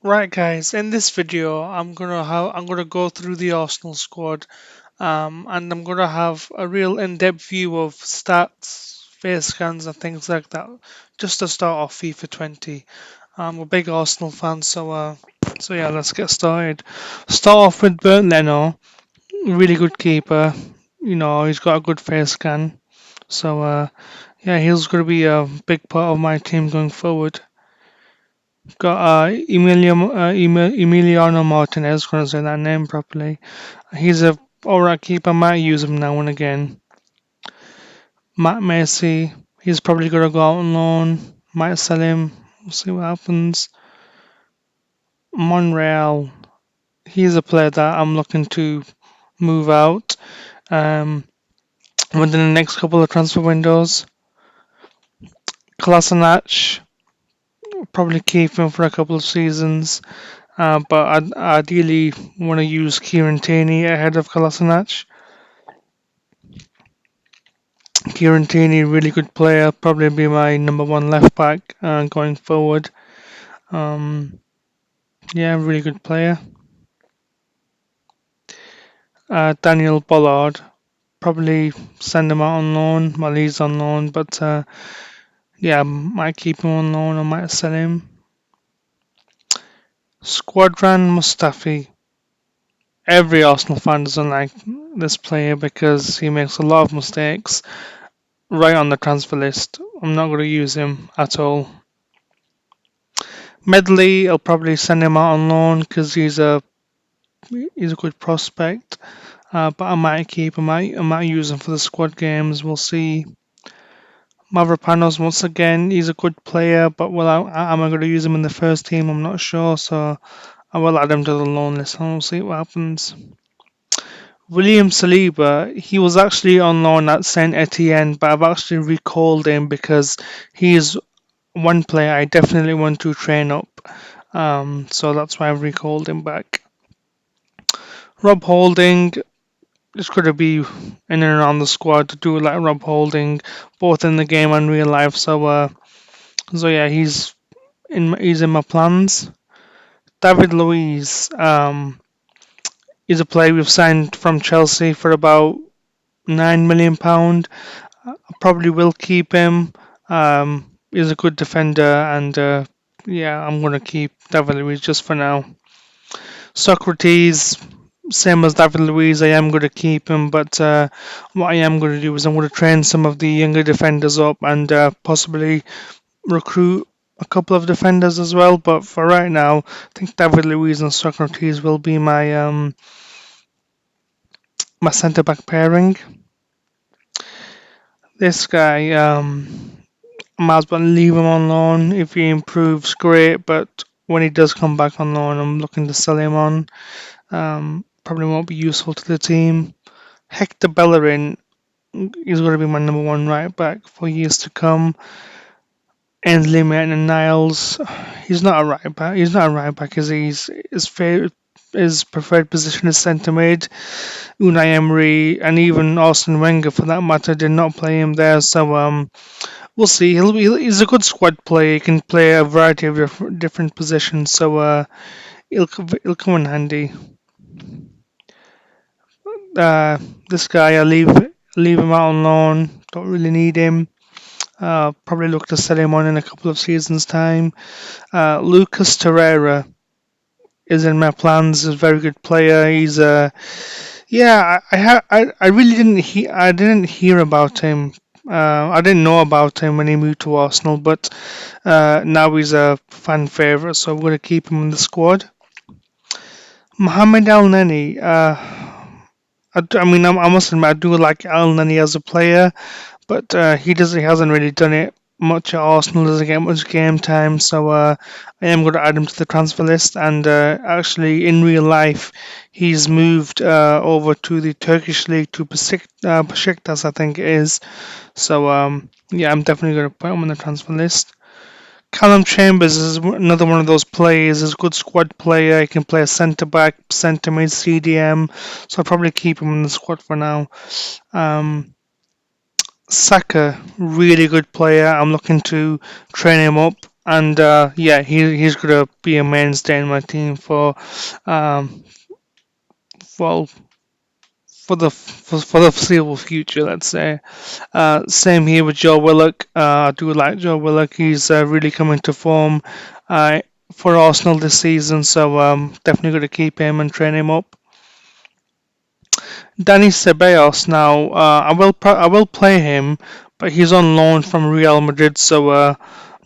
Right, guys. In this video, I'm gonna go through the Arsenal squad, and I'm gonna have a real in-depth view of stats, face scans, and things like that. Just to start off FIFA 20. I'm a big Arsenal fan, so yeah, let's get started. Start off with Bernd Leno, really good keeper. He's got a good face scan. Yeah, he's gonna be a big part of my team going forward. Got Emiliano Martinez, couldn't say that name properly. He's a alright keeper, might use him now and again. Matt Macy, he's probably gonna go out on loan. Might sell him. We'll see what happens. Monreal, he's a player that I'm looking to move out um, within the next couple of transfer windows. Kolasinac, probably keep him for a couple of seasons. But I'd ideally want to use Kieran Tierney ahead of Kolasinac. Kieran Tierney, really good player, probably be my number one left back going forward. Um, yeah, really good player. Daniel Bollard, probably send him out on loan while he's on loan, but yeah, might keep him on loan or might sell him. Squadran Mustafi. Every Arsenal fan doesn't like this player because he makes a lot of mistakes right on the transfer list. I'm not going to use him at all. Medley, I'll probably send him out on loan because he's a good prospect. But I might keep him. I might use him for the squad games. We'll see. Mavropanos once again, he's a good player, but am I going to use him in the first team? I'm not sure. So I will add him to the loan list and we'll see what happens. William Saliba, he was actually on loan at Saint Etienne, but I've actually recalled him because he is one player I definitely want to train up. So that's why I've recalled him back. Rob Holding is going to be in and around the squad to do like Rob Holding, both in the game and real life. So yeah, he's in my plans. David Luiz, is a player we've signed from Chelsea for about £9 million. I probably will keep him. He's a good defender, and yeah, I'm gonna keep David Luiz just for now. Socrates, same as David Luiz, I am going to keep him, but what I am going to do is I'm going to train some of the younger defenders up and possibly recruit a couple of defenders as well. But for right now, I think David Luiz and Socrates will be my centre back pairing. This guy, I might as well leave him on loan. If he improves, great. But when he does come back on loan, I'm looking to sell him on. Probably won't be useful to the team. Hector Bellerin is going to be my number one right back for years to come. Ainsley Maitland-Niles, he's not a right back. He's not a right back, as his preferred position is centre mid. Unai Emery and even Arsene Wenger, for that matter, did not play him there. So we'll see. He's a good squad player. He can play a variety of different positions. So he'll come in handy. Uh, this guy, I leave him out on loan. Don't really need him. Probably look to sell him on in a couple of seasons' time. Lucas Torreira is in my plans. He's a very good player. Yeah. I really didn't hear about him. I didn't know about him when he moved to Arsenal, but now he's a fan favorite, so I'm going to keep him in the squad. Mohamed El Neni. I must admit, I do like El Neni as a player. But he hasn't really done it much at Arsenal. Doesn't get much game time, so I am going to add him to the transfer list. And actually, in real life, he's moved over to the Turkish league to Besiktas, I think it is. So yeah, I'm definitely going to put him on the transfer list. Callum Chambers is another one of those players. He's a good squad player. He can play a centre back, centre mid, CDM. So I'll probably keep him in the squad for now. Saka, really good player. I'm looking to train him up and yeah, he's gonna be a mainstay in my team um, well for the foreseeable future, let's say. Same here with Joe Willock. I do like Joe Willock. He's really coming to form uh, for Arsenal this season, so definitely going to keep him and train him up. Danny Ceballos now, I will play him, but he's on loan from Real Madrid, so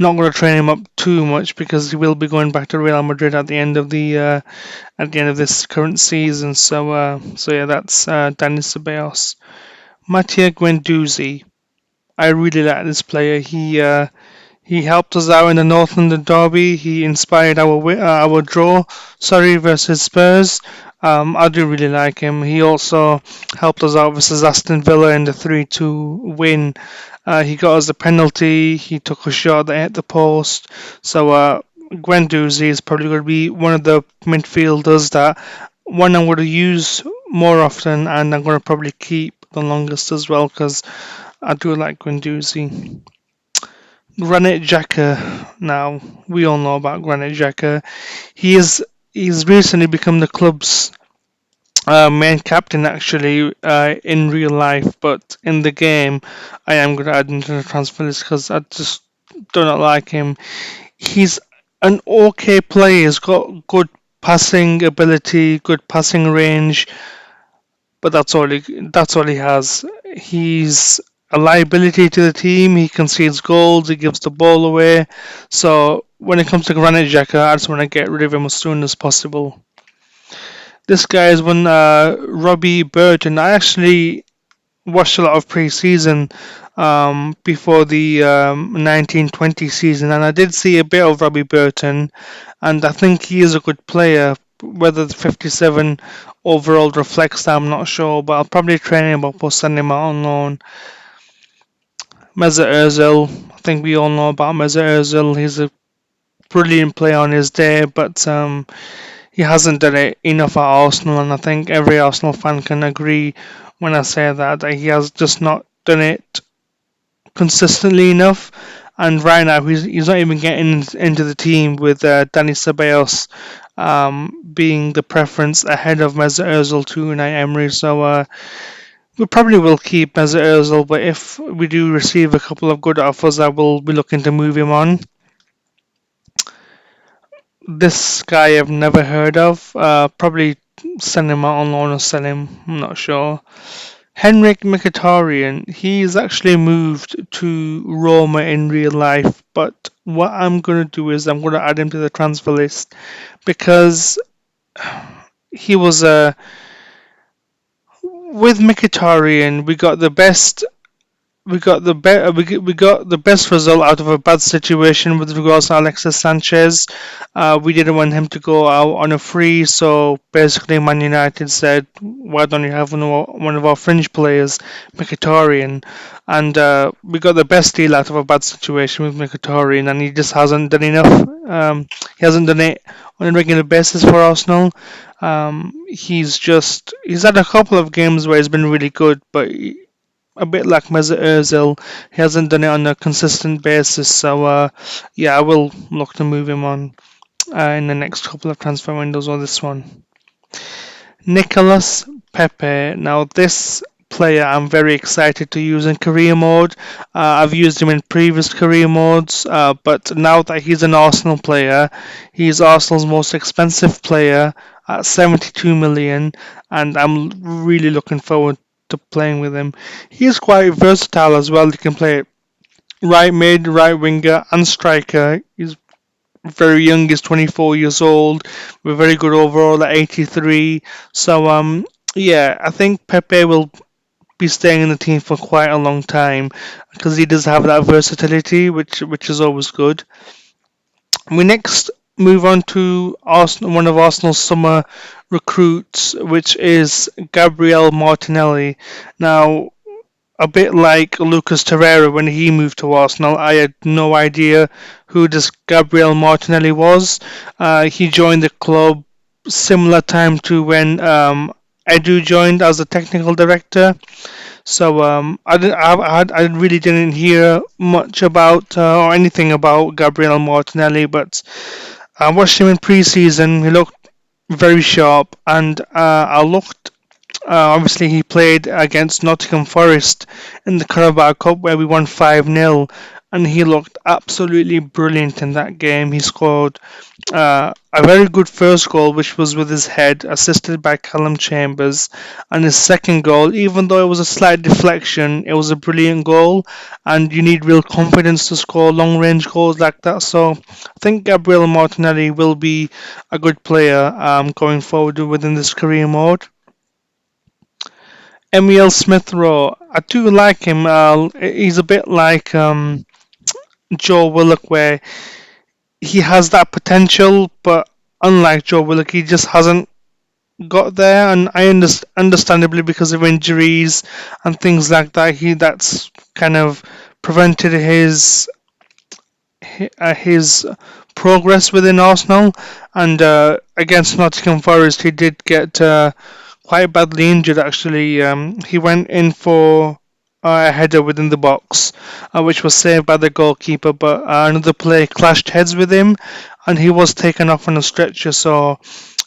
not going to train him up too much because he will be going back to Real Madrid at the end of this current season. So yeah, that's Danny Ceballos. Mattia Guendouzi. I really like this player. He helped us out in the North London derby. He inspired our draw, sorry, versus Spurs. I do really like him. He also helped us out versus Aston Villa in the 3-2 win. He got us a penalty. He took a shot that hit the post. So Guendouzi is probably going to be one of the midfielders that one I'm going to use more often, and I'm going to probably keep the longest as well because I do like Guendouzi. Granit Xhaka. Now we all know about Granit Xhaka. He is he's recently become the club's main captain actually in real life, but in the game I am going to add him to the transfer list because I just do not like him. He's an okay player. He's got good passing ability, good passing range, but that's all he has. He's a liability to the team. He concedes goals. He gives the ball away. So when it comes to Granit Xhaka, I just want to get rid of him as soon as possible. This guy is one Robbie Burton. I actually watched a lot of pre-season before the 1920 season, and I did see a bit of Robbie Burton, and I think he is a good player. Whether the 57 overall reflects that, I'm not sure, but I'll probably train him up or send him out on loan. Mesut Ozil, I think we all know about Mesut Ozil. He's a brilliant player on his day, but he hasn't done it enough at Arsenal, and I think every Arsenal fan can agree when I say that he has just not done it consistently enough. And right now, he's not even getting into the team with Danny Ceballos being the preference ahead of Mesut Ozil to Unai Emery. So we probably will keep Mesut Ozil, but if we do receive a couple of good offers, I will be looking to move him on. This guy I've never heard of. Probably send him out on loan or sell him. I'm not sure. Henrik Mkhitaryan, he's actually moved to Roma in real life, but what I'm going to do is I'm going to add him to the transfer list because he was with Mkhitaryan, we got the best result out of a bad situation with regards to Alexis Sanchez. We didn't want him to go out on a free, so basically Man United said, "Why don't you have one of our fringe players, Mkhitaryan?" And we got the best deal out of a bad situation with Mkhitaryan, and he just hasn't done enough. He hasn't done it on a regular basis for Arsenal. He's had a couple of games where he's been really good, but a bit like Mesut Ozil. He hasn't done it on a consistent basis, so yeah, I will look to move him on in the next couple of transfer windows or this one. Nicolas Pepe. Now, this player I'm very excited to use in career mode. I've used him in previous career modes, but now that he's an Arsenal player, he's Arsenal's most expensive player at 72 million, and I'm really looking forward to playing with him. He's quite versatile as well. He can play right mid, right winger, and striker. He's very young. He's 24 years old. We're very good overall at 83. So yeah, I think Pepe will be staying in the team for quite a long time because he does have that versatility, which is always good. We next move on to Arsenal, one of Arsenal's summer recruits, which is Gabriel Martinelli. Now, a bit like Lucas Torreira when he moved to Arsenal, I had no idea who this Gabriel Martinelli was. He joined the club similar time to when Edu joined as the technical director. So I really didn't hear much about or anything about Gabriel Martinelli, but I watched him in pre-season. He looked very sharp, and I looked. Obviously, he played against Nottingham Forest in the Carabao Cup where we won 5-0, and he looked absolutely brilliant in that game. He scored a very good first goal, which was with his head, assisted by Callum Chambers, and his second goal, even though it was a slight deflection, it was a brilliant goal, and you need real confidence to score long-range goals like that. So I think Gabriel Martinelli will be a good player going forward within this career mode. Emil Smith Rowe, I do like him. He's a bit like Joe Willock, where he has that potential, but unlike Joe Willock, he just hasn't got there. And understandably because of injuries and things like that, that's kind of prevented his progress within Arsenal. And against Nottingham Forest, he did get quite badly injured. Actually, he went in for a header within the box, which was saved by the goalkeeper. But another player clashed heads with him, and he was taken off on a stretcher. So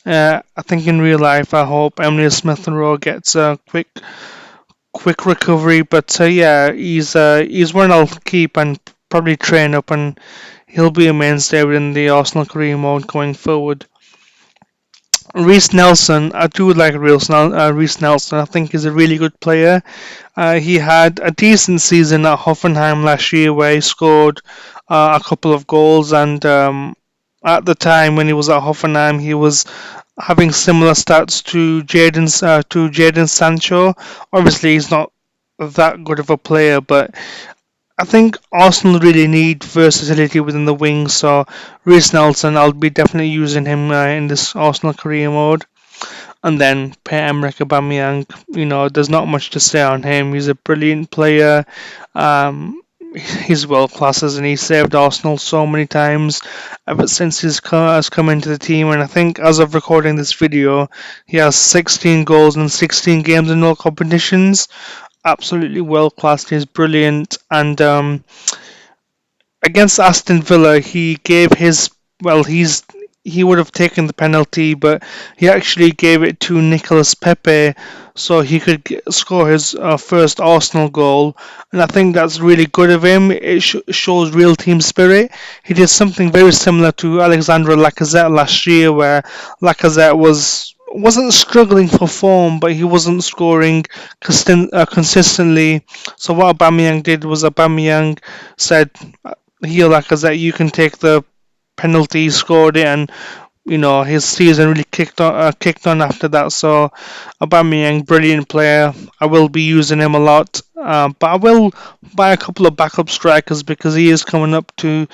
I think in real life, I hope Emily Smith and Rowe gets a quick recovery. But yeah, he's one I'll keep and probably train up, and he'll be a mainstay within the Arsenal career mode going forward. Reece Nelson, I do like Reece Nelson. I think he's a really good player. He had a decent season at Hoffenheim last year where he scored a couple of goals, and at the time when he was at Hoffenheim, he was having similar stats to Jadon Sancho. Obviously, he's not that good of a player, but I think Arsenal really need versatility within the wings. So Reece Nelson, I'll be definitely using him in this Arsenal career mode. And then Pierre-Emerick Aubameyang, there's not much to say on him. He's a brilliant player. He's world class, and he saved Arsenal so many times ever since has come into the team. And I think as of recording this video, he has 16 goals in 16 games in all competitions. Absolutely world class. He's brilliant, and against Aston Villa, he gave his he would have taken the penalty, but he actually gave it to Nicolas Pepe so he could score his first Arsenal goal, and I think that's really good of him. It shows real team spirit. He did something very similar to Alexandre Lacazette last year, where Lacazette wasn't struggling for form, but he wasn't scoring consistently. So what Aubameyang did was Aubameyang said, "Here, Lacazette, you can take the penalty." He scored it, and his season really kicked on after that. So Aubameyang, brilliant player. I will be using him a lot, but I will buy a couple of backup strikers because he is coming up to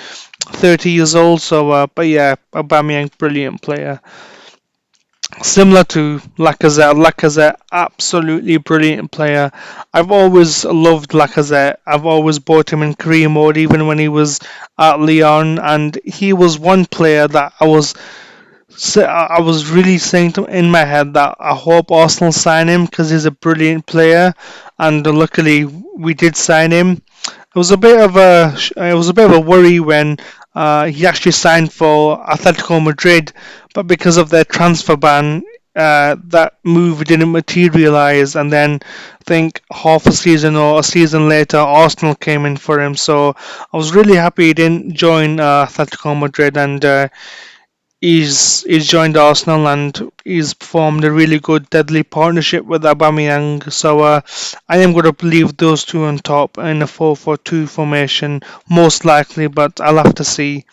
30 years old. So, but yeah, Aubameyang, brilliant player. Similar to Lacazette, absolutely brilliant player. I've always loved Lacazette. I've always bought him in career mode, even when he was at Lyon, and he was one player that I was really saying in my head that I hope Arsenal sign him because he's a brilliant player, and luckily we did sign him. It was a bit of a worry when he actually signed for Atletico Madrid, but because of their transfer ban, that move didn't materialize. And then I think half a season or a season later, Arsenal came in for him. So I was really happy he didn't join Atletico Madrid, and he's joined Arsenal, and he's formed a really good deadly partnership with Aubameyang. So I am going to leave those two on top in a 4-4-2 formation, most likely, but I'll have to see.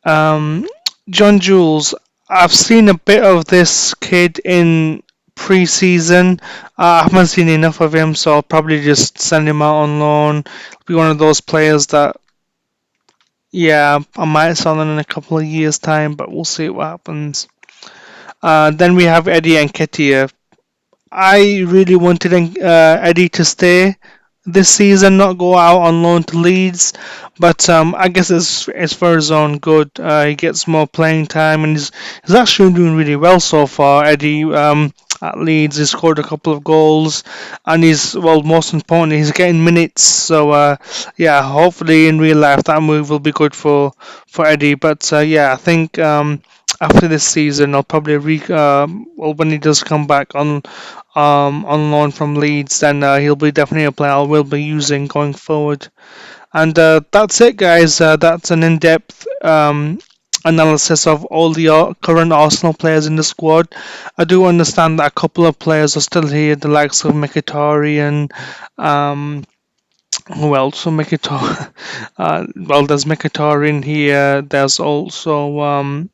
Um, John Jules, I've seen a bit of this kid in pre-season. I haven't seen enough of him, so I'll probably just send him out on loan. Be one of those players that, yeah, I might sell him in a couple of years' time, but we'll see what happens. Then we have Eddie Nketiah. I really wanted Eddie to stay this season, not go out on loan to Leeds. But I guess it's for his own good. He gets more playing time, and he's actually doing really well so far, Eddie. at Leeds. He scored a couple of goals, and he's well. Most importantly, he's getting minutes. So yeah, hopefully in real life that move will be good for Eddie. But yeah, I think after this season, I'll probably well when he does come back on loan from Leeds, then he'll be definitely a player I will be using going forward. And that's it, guys. That's an in-depth analysis of all the current Arsenal players in the squad. I do understand that a couple of players are still here, the likes of Mkhitaryan. Who else? So Mkhitaryan. Well, there's Mkhitaryan here. There's also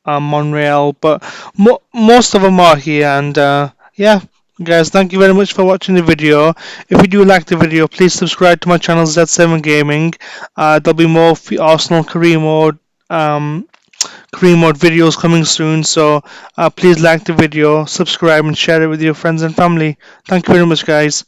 Monreal, but most of them are here. And yeah, guys, thank you very much for watching the video. If you do like the video, please subscribe to my channel Z7 Gaming. There'll be more Arsenal career mode videos coming soon. So please like the video, subscribe, and share it with your friends and family. Thank you very much, guys.